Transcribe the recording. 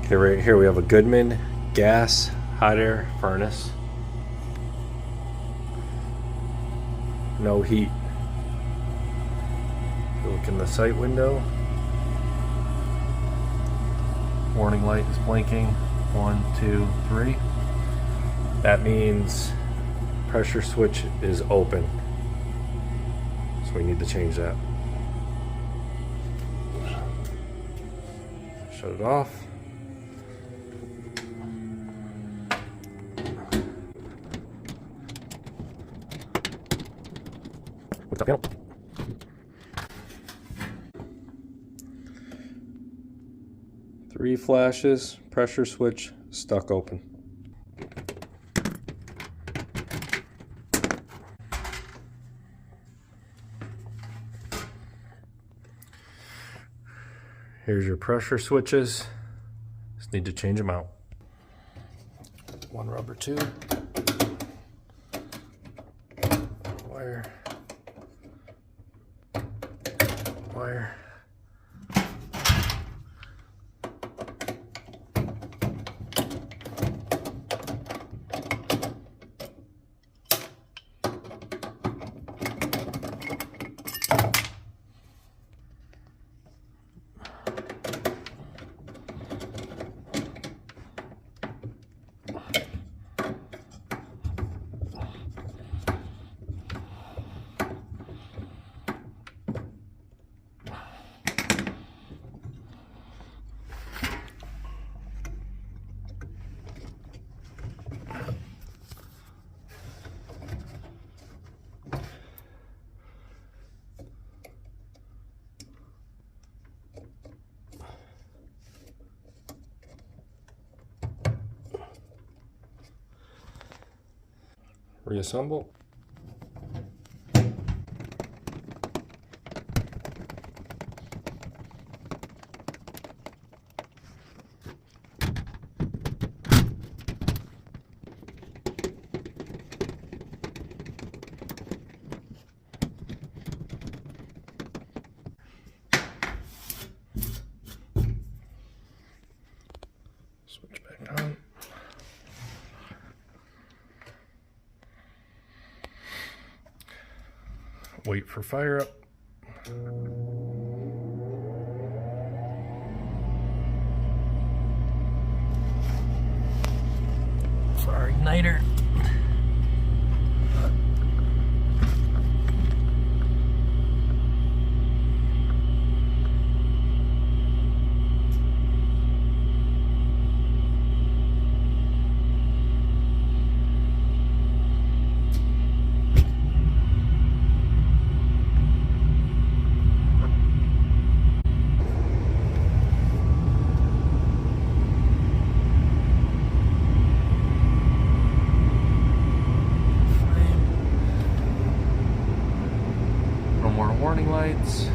Okay, right here we have a Goodman gas hot air furnace. No heat. If you look in the sight window, warning light is blinking. 1, 2, 3. That means pressure switch is open. So we need to change that. Shut it off. What's up, panel? Three flashes, pressure switch stuck open. Here's your pressure switches. Just need to change them out. One rubber tube. Wire. Wire. Reassemble. Switch back on. Wait for fire up. For our igniter. More warning lights.